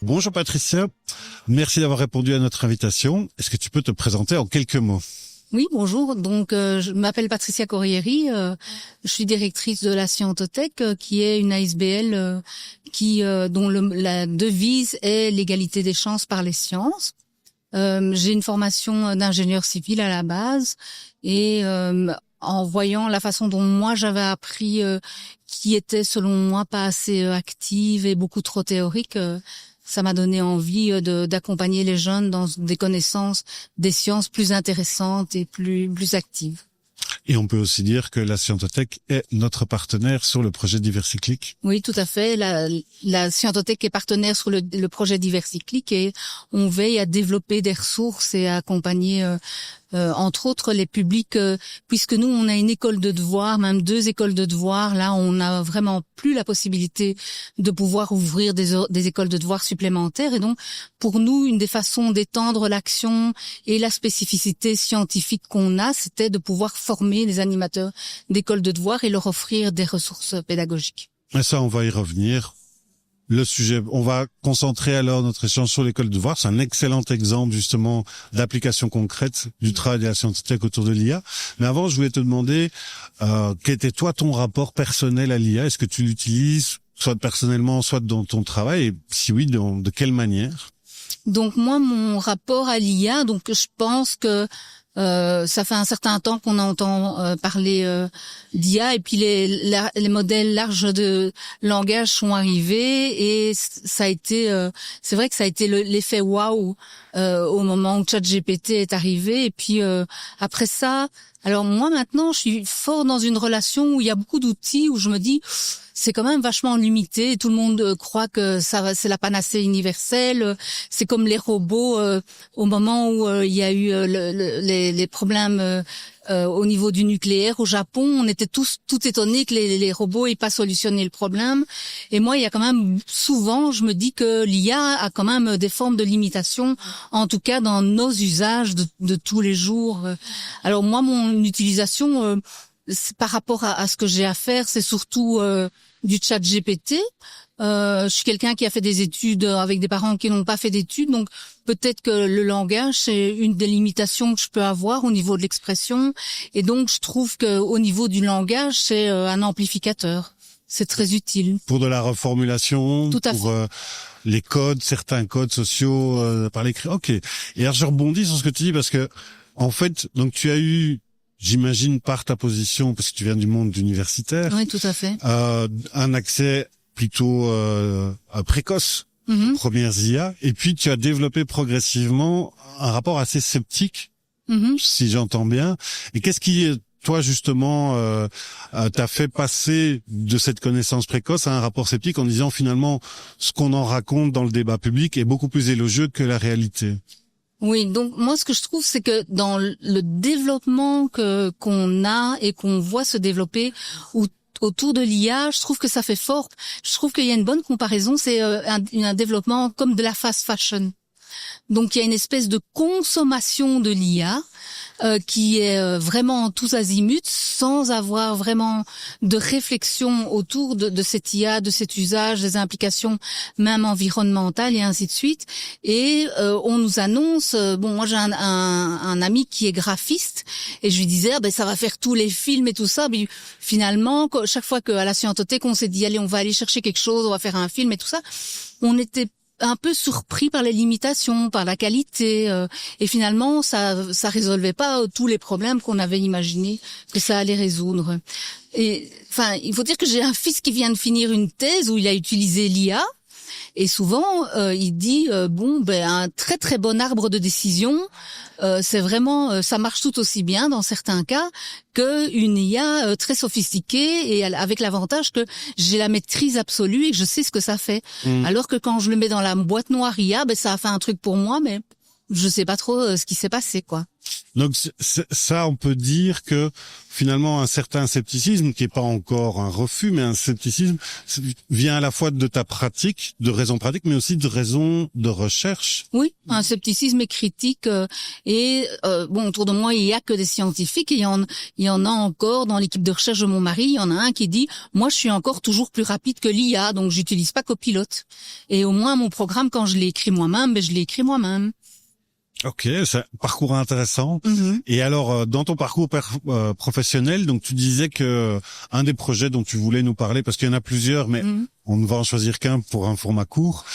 Bonjour Patricia, merci d'avoir répondu à notre invitation. Est-ce que tu peux te présenter en quelques mots? Oui, bonjour. Donc, je m'appelle Patricia Corrieri. Je suis directrice de la Scientothèque, qui est une ASBL dont la devise est l'égalité des chances par les sciences. J'ai une formation d'ingénieur civil à la base et en voyant la façon dont moi j'avais appris, qui était selon moi pas assez active et beaucoup trop théorique, ça m'a donné envie d'accompagner les jeunes dans des connaissances des sciences plus intéressantes et plus actives. Et on peut aussi dire que la Scientothèque est notre partenaire sur le projet Diversiclic. Oui, tout à fait. La Scientothèque est partenaire sur le projet Diversiclic et on veille à développer des ressources et à accompagner entre autres les publics, puisque nous on a une école de devoirs, même 2 écoles de devoirs. Là, on n'a vraiment plus la possibilité de pouvoir ouvrir des écoles de devoirs supplémentaires. Et donc, pour nous, une des façons d'étendre l'action et la spécificité scientifique qu'on a, c'était de pouvoir former les animateurs d'écoles de devoirs et leur offrir des ressources pédagogiques. Et ça, on va y revenir. Le sujet, on va concentrer alors notre échange sur l'école de devoirs. C'est un excellent exemple justement d'application concrète du travail de la Scientothèque autour de l'IA. Mais avant, je voulais te demander quel était toi ton rapport personnel à l'IA. Est-ce que tu l'utilises soit personnellement, soit dans ton travail, et si oui, de quelle manière? Donc moi, mon rapport à l'IA, donc je pense que ça fait un certain temps qu'on entend parler d'IA, et puis les modèles larges de langage sont arrivés, et ça a été, c'est vrai que ça a été l'effet waouh au moment où ChatGPT est arrivé, et puis après ça, alors moi maintenant, je suis fort dans une relation où il y a beaucoup d'outils où je me dis c'est quand même vachement limité. Tout le monde croit que c'est la panacée universelle. C'est comme les robots au moment où il y a eu les problèmes au niveau du nucléaire au Japon. On était tous tout étonnés que les robots aient pas solutionné le problème. Et moi, il y a quand même souvent, je me dis que l'IA a quand même des formes de limitation, en tout cas dans nos usages de tous les jours. Alors moi, mon utilisation par rapport à ce que j'ai à faire, c'est surtout du chat GPT. Je suis quelqu'un qui a fait des études avec des parents qui n'ont pas fait d'études, donc peut-être que le langage, c'est une des limitations que je peux avoir au niveau de l'expression. Et donc, je trouve que au niveau du langage, c'est un amplificateur. C'est très utile. Pour de la reformulation, tout à pour fait. Les codes, certains codes sociaux par l'écrit. Ok. Et alors, je rebondis sur ce que tu dis parce que, en fait, donc tu as eu, j'imagine par ta position, parce que tu viens du monde universitaire, oui, tout à fait, un accès plutôt précoce aux premières IA, et puis tu as développé progressivement un rapport assez sceptique, si j'entends bien. Et qu'est-ce qui, toi justement, t'a fait passer de cette connaissance précoce à un rapport sceptique en disant finalement ce qu'on en raconte dans le débat public est beaucoup plus élogieux que la réalité? Oui, donc moi ce que je trouve, c'est que dans le développement qu'on a et qu'on voit se développer autour de l'IA, je trouve que ça fait fort. Je trouve qu'il y a une bonne comparaison, c'est un développement comme de la fast fashion. Donc il y a une espèce de consommation de l'IA qui est vraiment tous azimuts, sans avoir vraiment de réflexion autour de cette IA, de cet usage, des implications même environnementales et ainsi de suite. Et on nous annonce, bon, moi j'ai un ami qui est graphiste et je lui disais ça va faire tous les films et tout ça. Mais finalement, chaque fois qu'à la Scientothèque on s'est dit allez, on va aller chercher quelque chose, on va faire un film et tout ça, on était un peu surpris par les limitations, par la qualité, et finalement ça résolvait pas tous les problèmes qu'on avait imaginé que ça allait résoudre. Et enfin, il faut dire que j'ai un fils qui vient de finir une thèse où il a utilisé l'IA. Et souvent, il dit un très très bon arbre de décision, c'est vraiment ça marche tout aussi bien dans certains cas que une IA très sophistiquée, et avec l'avantage que j'ai la maîtrise absolue et que je sais ce que ça fait. Alors que quand je le mets dans la boîte noire IA, ça a fait un truc pour moi, mais je sais pas trop ce qui s'est passé, quoi. Donc ça, on peut dire que finalement un certain scepticisme, qui est pas encore un refus, mais un scepticisme, vient à la fois de ta pratique, de raisons pratiques, mais aussi de raisons de recherche. Oui, un scepticisme critique. Bon, autour de moi, il y a que des scientifiques. Il y en a encore dans l'équipe de recherche de mon mari. Il y en a un qui dit, moi, je suis encore toujours plus rapide que l'IA, donc j'utilise pas Copilote. Et au moins, mon programme, quand je l'ai écrit moi-même, je l'ai écrit moi-même. Ok, c'est un parcours intéressant. Et alors, dans ton parcours professionnel, donc tu disais que un des projets dont tu voulais nous parler, parce qu'il y en a plusieurs, mais on ne va en choisir qu'un pour un format court.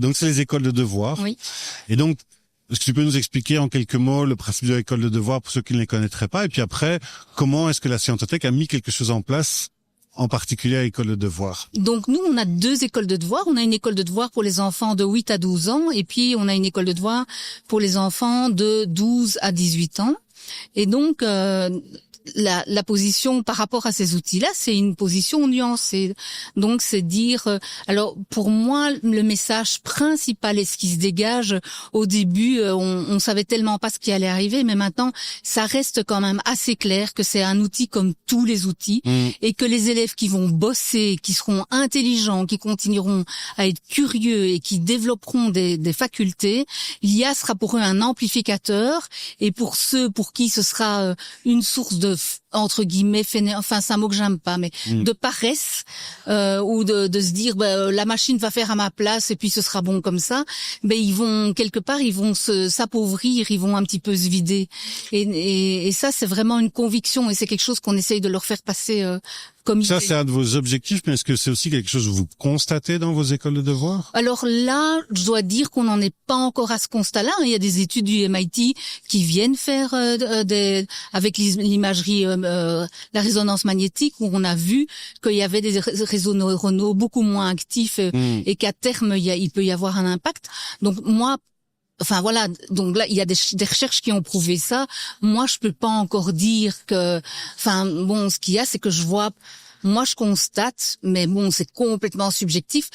Donc c'est les écoles de devoirs. Oui. Et donc, est-ce que tu peux nous expliquer en quelques mots le principe de l'école de devoirs pour ceux qui ne les connaîtraient pas, et puis après, comment est-ce que la Scientothèque a mis quelque chose en place, en particulier à l'école de devoirs? Donc nous, on a 2 écoles de devoirs. On a une école de devoirs pour les enfants de 8 à 12 ans et puis on a une école de devoirs pour les enfants de 12 à 18 ans. Et donc la position par rapport à ces outils-là, c'est une position nuancée. Donc c'est dire, alors pour moi le message principal et ce qui se dégage au début, on savait tellement pas ce qui allait arriver, mais maintenant ça reste quand même assez clair que c'est un outil comme tous les outils et que les élèves qui vont bosser, qui seront intelligents, qui continueront à être curieux et qui développeront des facultés, l'IA sera pour eux un amplificateur, et pour ceux pour qui ce sera une source de entre guillemets enfin c'est un mot que j'aime pas, mais de paresse ou de se dire la machine va faire à ma place et puis ce sera bon comme ça, ils vont quelque part s'appauvrir, ils vont un petit peu se vider, et ça c'est vraiment une conviction et c'est quelque chose qu'on essaye de leur faire passer comme ça idée. C'est un de vos objectifs, mais est-ce que c'est aussi quelque chose que vous constatez dans vos écoles de devoirs? Alors là, je dois dire qu'on n'en est pas encore à ce constat-là. Il y a des études du MIT qui viennent faire avec l'imagerie, la résonance magnétique, où on a vu qu'il y avait des réseaux neuronaux beaucoup moins actifs et qu'à terme, il peut y avoir un impact. Donc moi, enfin voilà, donc là il y a des recherches qui ont prouvé ça. Moi je peux pas encore dire que, enfin bon, ce qu'il y a c'est que moi je constate, mais bon c'est complètement subjectif,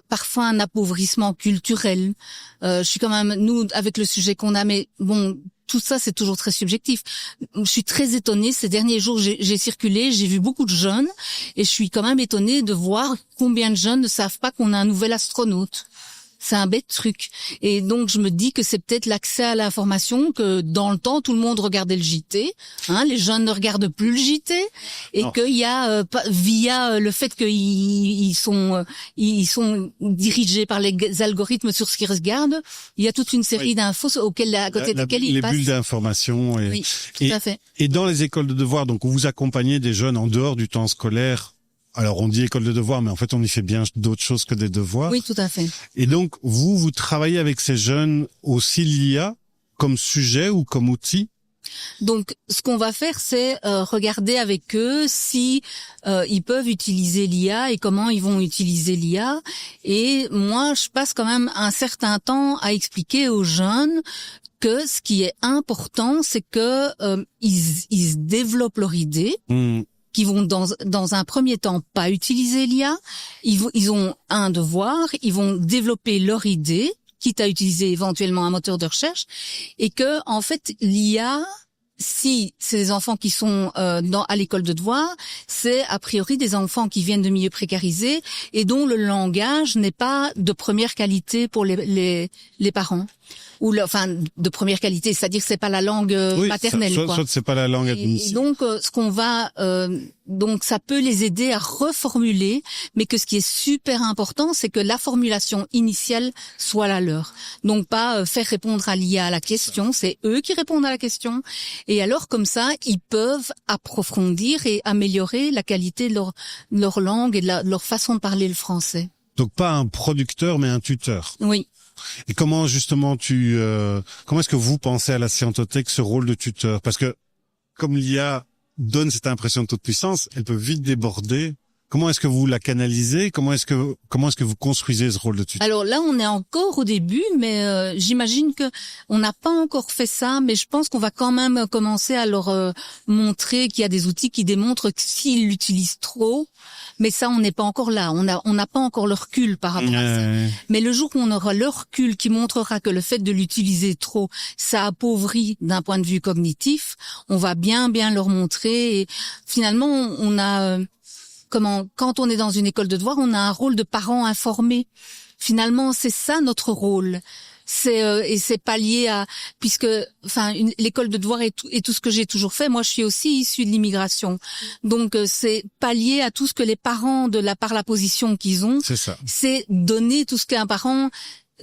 parfois un appauvrissement culturel. Je suis quand même, nous avec le sujet qu'on a, mais bon tout ça c'est toujours très subjectif. Je suis très étonnée, ces derniers jours j'ai circulé, j'ai vu beaucoup de jeunes et je suis quand même étonnée de voir combien de jeunes ne savent pas qu'on a un nouvel astronaute. C'est un bête truc. Et donc, je me dis que c'est peut-être l'accès à l'information, que dans le temps, tout le monde regardait le JT. Les jeunes ne regardent plus le JT. Et qu'il y a, via le fait qu'ils sont dirigés par les algorithmes sur ce qu'ils regardent, il y a toute une série d'infos à côté desquelles ils passent. Les bulles d'information. Oui, tout à fait. Et dans les écoles de devoirs, donc, vous accompagnez des jeunes en dehors du temps scolaire. Alors, on dit école de devoirs, mais en fait, on y fait bien d'autres choses que des devoirs. Oui, tout à fait. Et donc, vous travaillez avec ces jeunes aussi l'IA comme sujet ou comme outil? Donc, ce qu'on va faire, c'est regarder avec eux si ils peuvent utiliser l'IA et comment ils vont utiliser l'IA. Et moi, je passe quand même un certain temps à expliquer aux jeunes que ce qui est important, c'est que ils développent leur idée. Qui vont dans un premier temps pas utiliser l'IA, ils ont un devoir, ils vont développer leur idée, quitte à utiliser éventuellement un moteur de recherche, et que en fait l'IA, si c'est des enfants qui sont à l'école de devoirs, c'est a priori des enfants qui viennent de milieux précarisés et dont le langage n'est pas de première qualité pour les parents. Enfin de première qualité, c'est-à-dire que c'est pas la langue maternelle, soit c'est pas la langue admissible. Et donc ce qu'on va donc ça peut les aider à reformuler, mais que ce qui est super important, c'est que la formulation initiale soit la leur. Donc pas faire répondre à l'IA à la question, c'est eux qui répondent à la question. Et alors comme ça, ils peuvent approfondir et améliorer la qualité de leur langue et de leur façon de parler le français. Donc pas un producteur, mais un tuteur. Oui. Et comment justement comment est-ce que vous pensez à la Scientothèque ce rôle de tuteur? Parce que comme l'IA donne cette impression de toute puissance, elle peut vite déborder Comment est-ce que vous la canalisez? Comment est-ce que vous construisez ce rôle de tuteur? Alors là, on est encore au début, mais j'imagine que on n'a pas encore fait ça, mais je pense qu'on va quand même commencer à leur montrer qu'il y a des outils qui démontrent que s'ils l'utilisent trop, mais ça, on n'est pas encore là. On n'a pas encore le recul par rapport à ça. Mais le jour où on aura le recul qui montrera que le fait de l'utiliser trop, ça appauvrit d'un point de vue cognitif, on va bien leur montrer. Et finalement, on a quand on est dans une école de devoir, on a un rôle de parent informé. Finalement, c'est ça notre rôle. Et c'est pas lié à, puisque, l'école de devoir et tout ce que j'ai toujours fait. Moi, je suis aussi issue de l'immigration. Donc, c'est pas lié à tout ce que les parents, par la position qu'ils ont. C'est ça. C'est donner tout ce qu'un parent,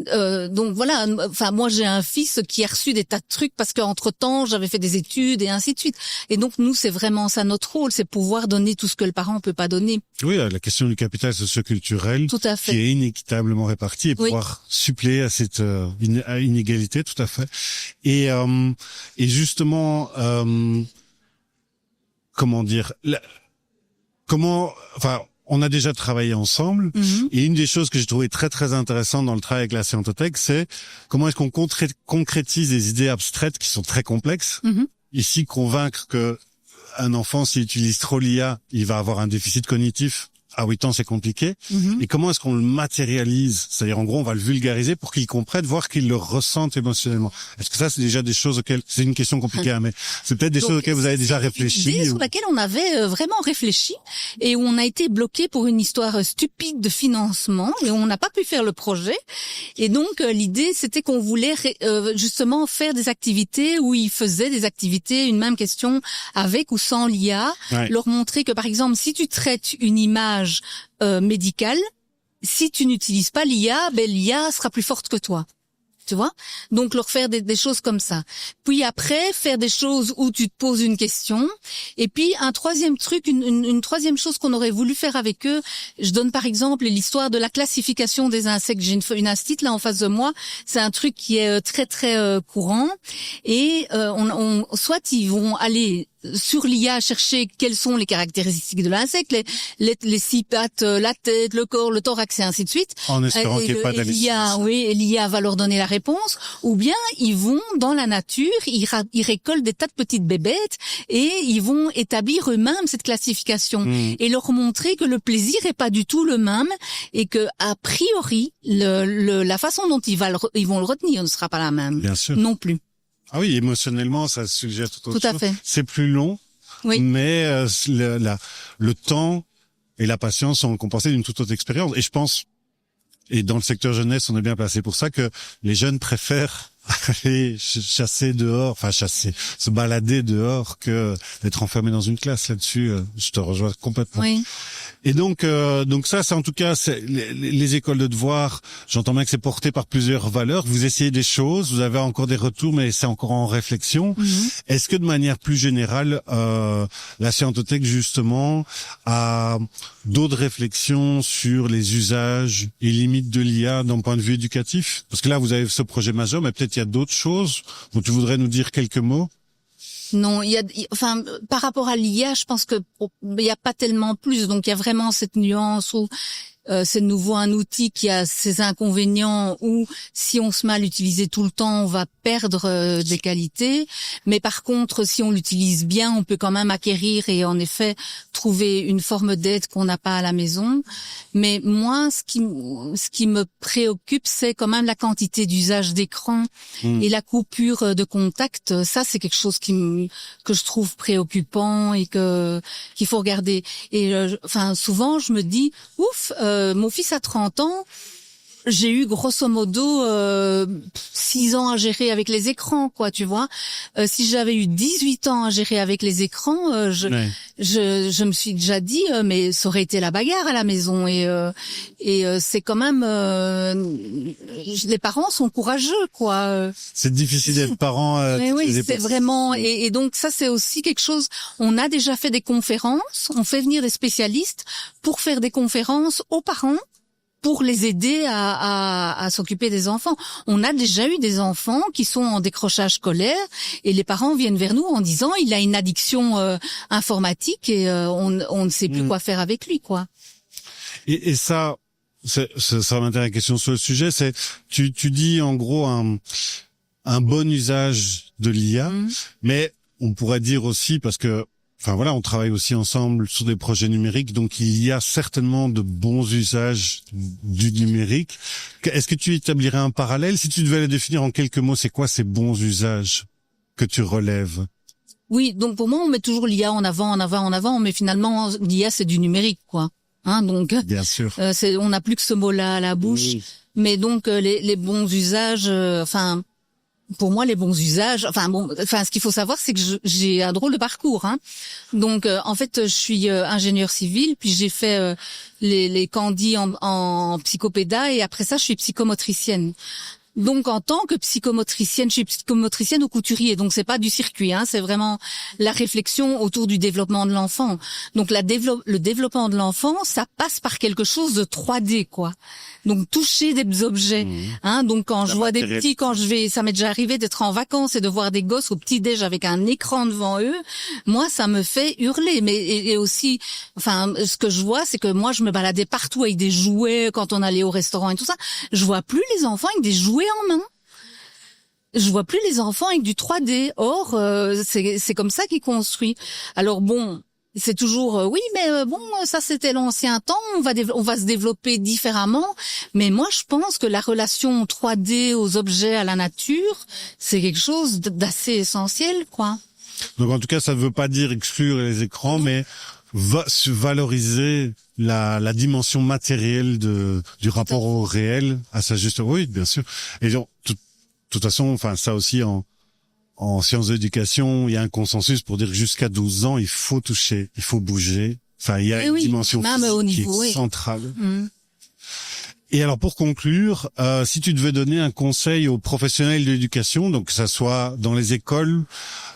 donc voilà, moi j'ai un fils qui a reçu des tas de trucs parce qu'entre-temps j'avais fait des études et ainsi de suite. Et donc nous c'est vraiment ça notre rôle, c'est pouvoir donner tout ce que le parent peut pas donner. Oui, la question du capital socio-culturel tout à fait. Qui est inéquitablement réparti et pouvoir suppléer à cette inégalité, tout à fait. Et justement, comment dire, on a déjà travaillé ensemble, et une des choses que j'ai trouvé très très intéressante dans le travail avec la Scientothèque, c'est comment est-ce qu'on concrétise des idées abstraites qui sont très complexes. Ici, convaincre que un enfant, s'il utilise trop l'IA, il va avoir un déficit cognitif. À 8 ans, c'est compliqué. Et comment est-ce qu'on le matérialise? C'est-à-dire, en gros, on va le vulgariser pour qu'il comprenne, voir qu'il le ressente émotionnellement. Est-ce que ça, c'est déjà des choses auxquelles, c'est une question compliquée, mais c'est peut-être des choses auxquelles vous avez déjà réfléchi? Une idée sur laquelle on avait vraiment réfléchi et où on a été bloqué pour une histoire stupide de financement et on n'a pas pu faire le projet. Et donc, l'idée, c'était qu'on voulait justement faire des activités où ils faisaient des activités, une même question avec ou sans l'IA, leur montrer que, par exemple, si tu traites une image médicale, si tu n'utilises pas l'IA, l'IA sera plus forte que toi. Tu vois? Donc leur faire des choses comme ça. Puis après, faire des choses où tu te poses une question. Et puis un troisième truc, une troisième chose qu'on aurait voulu faire avec eux, je donne par exemple l'histoire de la classification des insectes. J'ai une instite là en face de moi. C'est un truc qui est très très courant. Et soit ils vont aller sur l'IA chercher quelles sont les caractéristiques de l'insecte, les 6 pattes, la tête, le corps, le thorax et ainsi de suite. En espérant qu'il n'y ait pas d'anesthésie. Et l'IA va leur donner la réponse. Ou bien ils vont dans la nature, ils récoltent des tas de petites bébêtes et ils vont établir eux-mêmes cette classification et leur montrer que le plaisir est pas du tout le même et que a priori la façon dont ils vont le retenir ne sera pas la même. Bien sûr. Non plus. Ah oui, émotionnellement, ça suggère tout autre chose. Tout à fait. C'est plus long, mais le temps et la patience sont compensés d'une toute autre expérience. Et je pense, et dans le secteur jeunesse, on est bien placé pour ça, que les jeunes préfèrent aller chasser dehors, se balader dehors que d'être enfermé dans une classe. Là-dessus, je te rejoins complètement. Oui. Et donc ça, c'est en tout cas les écoles de devoir. J'entends bien que c'est porté par plusieurs valeurs. Vous essayez des choses, vous avez encore des retours, mais c'est encore en réflexion. Est-ce que de manière plus générale, la Scientothèque justement a d'autres réflexions sur les usages et limites de l'IA d'un point de vue éducatif? Parce que là, vous avez ce projet majeur, mais peut-être il y a d'autres choses dont tu voudrais nous dire quelques mots. Non, par rapport à l'IA, je pense que il y a pas tellement plus. Donc il y a vraiment cette nuance où c'est de nouveau un outil qui a ses inconvénients où si on se met à l'utiliser tout le temps, on va perdre des qualités. Mais par contre, si on l'utilise bien, on peut quand même acquérir et en effet trouver une forme d'aide qu'on n'a pas à la maison. Mais moi, ce qui me préoccupe, c'est quand même la quantité d'usage d'écran et la coupure de contact. Ça, c'est quelque chose que je trouve préoccupant et qu'il faut regarder. Et souvent, je me dis, mon fils a 30 ans, j'ai eu grosso modo 6 ans à gérer avec les écrans, quoi, tu vois. Si j'avais eu 18 ans à gérer avec les écrans, je me suis déjà dit mais ça aurait été la bagarre à la maison et c'est quand même les parents sont courageux, quoi. C'est difficile d'être parent. Oui, c'est vraiment et donc ça c'est aussi quelque chose. On a déjà fait des conférences, on fait venir des spécialistes pour faire des conférences aux parents, pour les aider à s'occuper des enfants. On a déjà eu des enfants qui sont en décrochage scolaire et les parents viennent vers nous en disant il a une addiction informatique et on ne sait plus quoi faire avec lui, quoi. Et ça m'intéresse la question sur le sujet, c'est tu dis en gros un bon usage de l'IA, mais on pourrait dire aussi, parce que enfin voilà, on travaille aussi ensemble sur des projets numériques, donc il y a certainement de bons usages du numérique. Est-ce que tu établirais un parallèle? Si tu devais les définir en quelques mots, c'est quoi ces bons usages que tu relèves? Oui, donc pour moi, on met toujours l'IA en avant, mais finalement, l'IA, c'est du numérique, quoi. Hein, donc, bien sûr, on n'a plus que ce mot-là à la bouche. Oui. Mais donc, les bons usages, pour moi, les bons usages, ce qu'il faut savoir, c'est que j'ai un drôle de parcours, hein. Donc, en fait, je suis ingénieur civil, puis j'ai fait les candis en psychopéda, et après ça, je suis psychomotricienne. Donc, en tant que psychomotricienne, je suis psychomotricienne au couturier. Donc, c'est pas du circuit, hein. C'est vraiment la réflexion autour du développement de l'enfant. Donc, le développement de l'enfant, ça passe par quelque chose de 3D, quoi. Donc, toucher des objets, hein. Donc, quand je vois des petits, ça m'est déjà arrivé d'être en vacances et de voir des gosses au petit-déj avec un écran devant eux. Moi, ça me fait hurler. Mais, et aussi, ce que je vois, c'est que moi, je me baladais partout avec des jouets quand on allait au restaurant et tout ça. Je vois plus les enfants avec des jouets en main. Je vois plus les enfants avec du 3D. Or, c'est comme ça qu'ils construisent. Alors bon, c'est toujours oui, mais ça c'était l'ancien temps. On va se développer différemment. Mais moi, je pense que la relation 3D aux objets, à la nature, c'est quelque chose d'assez essentiel, quoi. Donc en tout cas, ça ne veut pas dire exclure les écrans, mais valoriser la dimension matérielle du rapport au réel à sa juste. Oui, bien sûr. Et donc, de toute façon, ça aussi en sciences d'éducation, il y a un consensus pour dire que jusqu'à 12 ans, il faut toucher, il faut bouger. Il y a une dimension physique qui est centrale. Et alors pour conclure, si tu devais donner un conseil aux professionnels de l'éducation, donc que ça soit dans les écoles,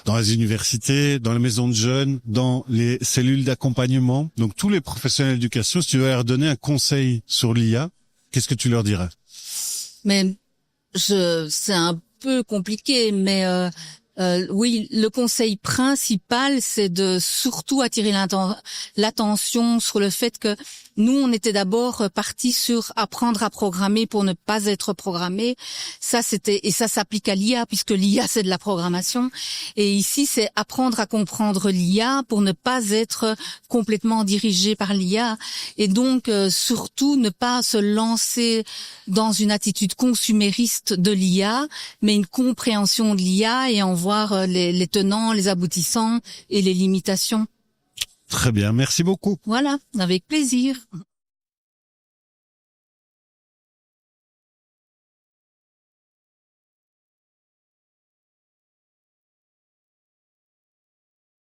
dans les universités, dans les maisons de jeunes, dans les cellules d'accompagnement, donc tous les professionnels d'éducation, si tu devais leur donner un conseil sur l'IA, qu'est-ce que tu leur dirais? Mais c'est un peu compliqué, mais oui, le conseil principal, c'est de surtout attirer l'attention sur le fait que nous, on était d'abord partis sur apprendre à programmer pour ne pas être programmé. Ça s'applique à l'IA puisque l'IA, c'est de la programmation. Et ici, c'est apprendre à comprendre l'IA pour ne pas être complètement dirigé par l'IA. Et donc, surtout, ne pas se lancer dans une attitude consumériste de l'IA, mais une compréhension de l'IA et en voir les tenants, les aboutissants et les limitations. Très bien, merci beaucoup. Voilà, avec plaisir.